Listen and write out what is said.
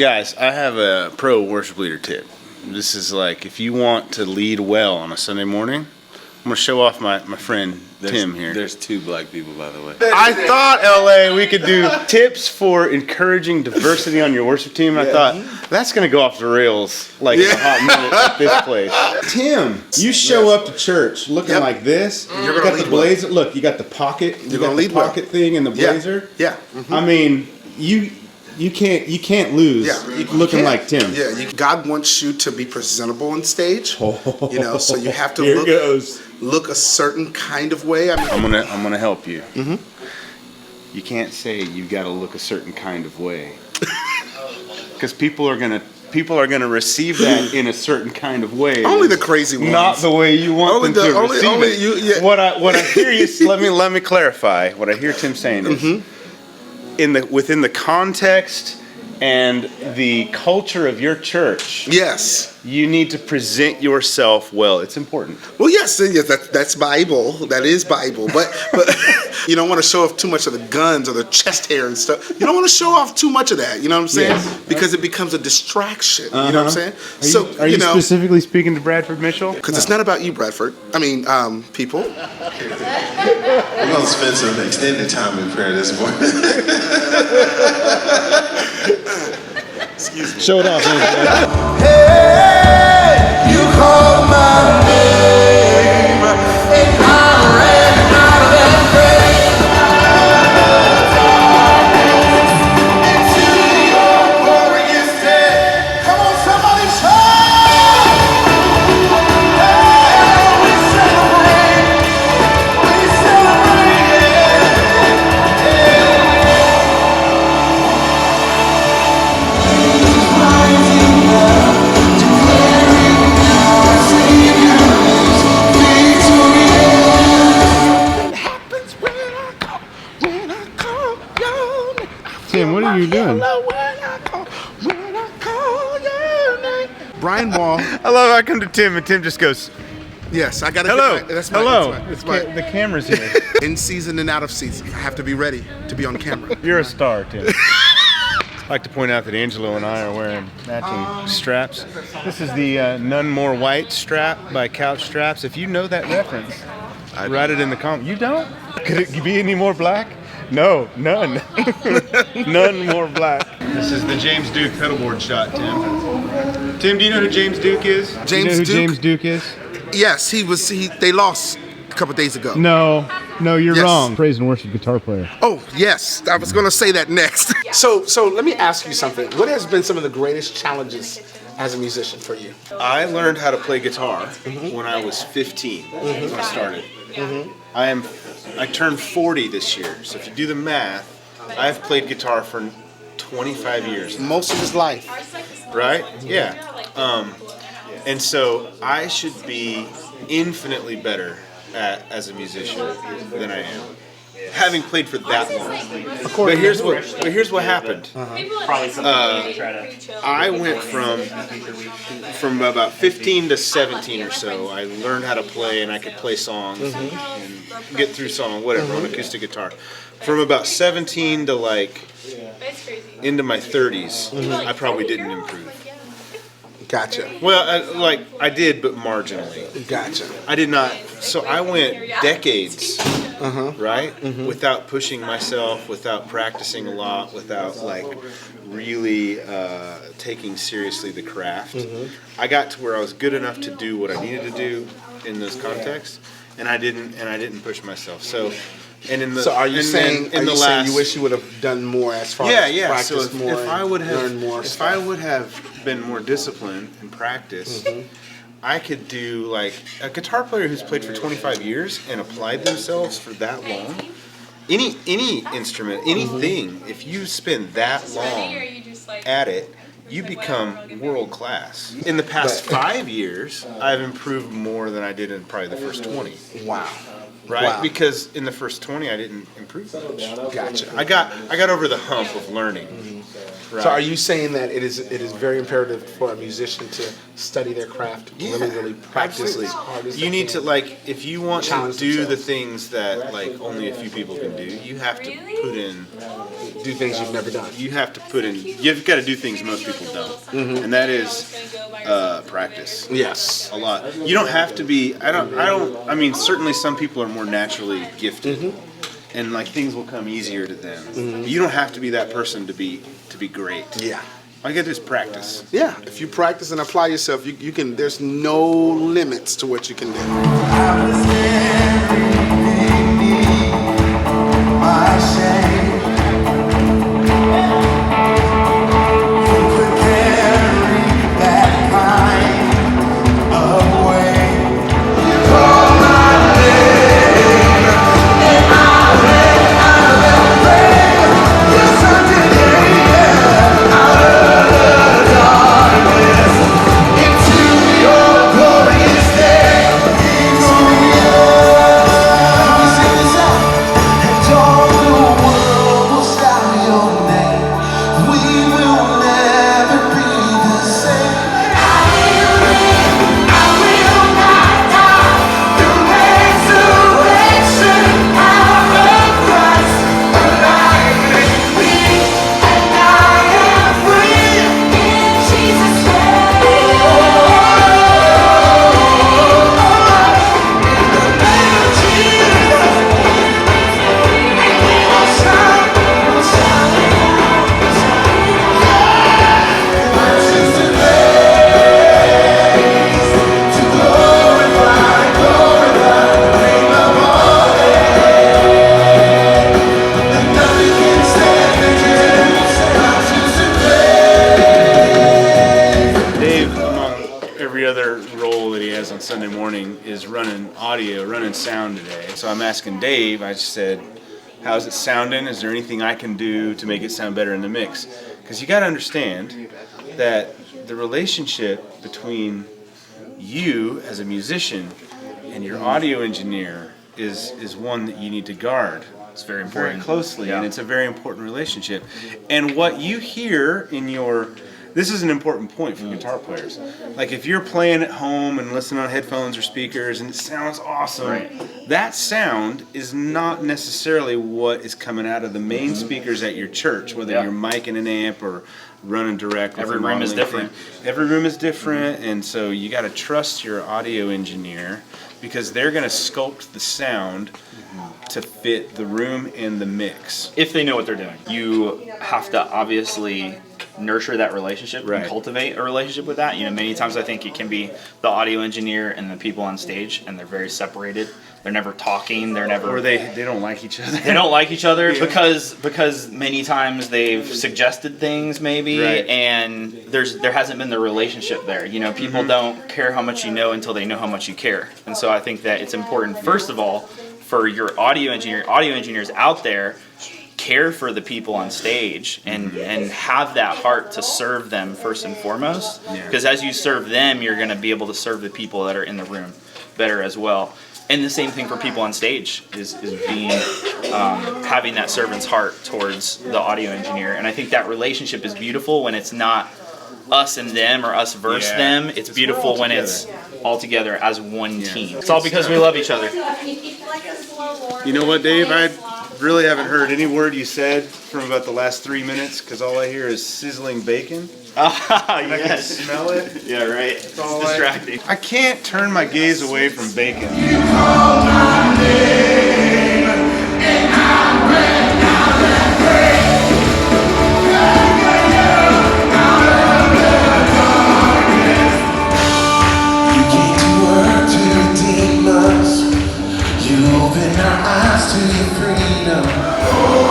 Guys, I have a pro worship leader tip. This is like, if you want to lead well on a Sunday morning, I'm going to show off my friend Tim here. There's 2 black people, by the way. I thought, LA, we could do tips for encouraging diversity on your worship team. And I thought, that's going to go off the rails like in a hot minute at this place. Tim, you show up to church looking like this. You're You got the blazer. Look, you got the pocket. You got the pocket thing and the blazer. Yeah. I mean, you can't lose looking like Tim. Yeah, God wants you to be presentable on stage. You know, so you have to look a certain kind of way. I mean, I'm gonna help you. You can't say you got to look a certain kind of way, because people are gonna receive that in a certain kind of way. Only the crazy ones. Not the way you want them to receive it. What I hear you. let me clarify. What I hear Tim saying is, within the context and the culture of your church, yes, you need to present yourself well. It's important. Well, yes, that's Bible. That is Bible. But you don't want to show off too much of the guns or the chest hair and stuff. You don't want to show off too much of that. You know what I'm saying? Yes. Because it becomes a distraction. You know what I'm saying? Are you specifically speaking to Bradford Mitchell? Because it's not about you, Bradford. I mean, people. We're going to spend some extended time in prayer this morning. Excuse me. Show it off. Hey, you called my name, and I ran out of that grave into your glorious day. Come on, somebody shout! Hey, we celebrate, Tim, what are you doing? Brian Wall. I love how I come to Tim and Tim just goes, Yes, I got to hello, That's the camera's here. In season and out of season. I have to be ready to be on camera. You're a star, Tim. I'd like to point out that Angelo and I are wearing matching straps. This is the None More White strap by Couch Straps. If you know that reference, write it in the comments. You don't? Could it be any more black? No, none. None more black. This is the James Duke pedalboard shot, Tim. Tim, do you know who James Duke is? James do you know who Duke? James Duke is? Yes, they lost a couple days ago. No, you're Yes. wrong. Praise and worship guitar player. Oh, yes. I was going to say that next. So let me ask you something. What has been some of the greatest challenges as a musician for you? I learned how to play guitar when I was 15 when I started. I turned 40 this year, so if you do the math, I've played guitar for 25 years. Most of his life. Right? Yeah. And so I should be infinitely better as a musician than I am, having played for that long. But here's what happened. I went from about 15 to 17 or so. I learned how to play, and I could play songs and get through songs, whatever, on acoustic guitar. From about 17 to like into my 30s, I probably didn't improve. Gotcha. Well, I did, but marginally. Gotcha. I did not. So I went decades, right, without pushing myself, without practicing a lot, without really taking seriously the craft. I got to where I was good enough to do what I needed to do in those contexts, and I didn't push myself. So. And in the, so are you saying you wish you would have done more as far as practice more, if I would have learn more if I would have been more disciplined and practiced, I could do like a guitar player who's played for 25 years and applied themselves for that long. Any instrument, anything, if you spend that long at it, you become world class. In the past 5 years, I've improved more than I did in probably the first 20. Wow. Right, Wow. because in the first 20 I didn't improve that much. Gotcha. I got over the hump of learning. Right. So are you saying that it is very imperative for a musician to study their craft, really practice Absolutely. as hard as you they need can? to if you want Challenge to do themselves. the things that only a few people can do, you have to put in do things you've never done. you've got to do things most people don't, and that is practice. Yes. A lot. You don't have to be. I mean, certainly some people are more naturally gifted, and like things will come easier to them. You don't have to be that person to be great. Yeah. All you got to do is practice. Yeah. If you practice and apply yourself, you can. There's no limits to what you can do. I was carrying my shame. Who could carry that kind of weight? You call my name, and I ran out of that grave. Yes, I did, yeah, out of the darkness into your glorious day. Sunday morning is running audio, running sound today. So I'm asking Dave, I just said, how's it sounding? Is there anything I can do to make it sound better in the mix? Because you got to understand that the relationship between you as a musician and your audio engineer is one that you need to guard. It's very important. Very closely, and it's a very important relationship. And what you hear in this is an important point for guitar players. Like if you're playing at home and listening on headphones or speakers and it sounds awesome, that sound is not necessarily what is coming out of the main speakers at your church, whether you're micing an amp or running direct. Every room is different. Every room is different, and so you got to trust your audio engineer because they're going to sculpt the sound to fit the room and the mix. If they know what they're doing. You have to obviously nurture that relationship and cultivate a relationship with that. You know, many times I think it can be the audio engineer and the people on stage, and they're very separated. They're never talking. They're never. Or they don't like each other. They don't like each other because many times they've suggested things maybe, and there hasn't been the relationship there. You know, people don't care how much you know until they know how much you care. And so I think that it's important, first of all, for your audio engineers out there, care for the people on stage and have that heart to serve them first and foremost. Because as you serve them, you're going to be able to serve the people that are in the room better as well. And the same thing for people on stage is being having that servant's heart towards the audio engineer. And I think that relationship is beautiful when it's not us and them or us versus them. It's beautiful when it's all together as one team. It's all because we love each other. You know what, Dave? I really haven't heard any word you said from about the last 3 minutes because all I hear is sizzling bacon. I can smell it. Yeah, right. It's distracting. I can't turn my gaze away from bacon. You call my name, and I ran out of that grave. You came to earth to redeem us. You opened our eyes to your freedom.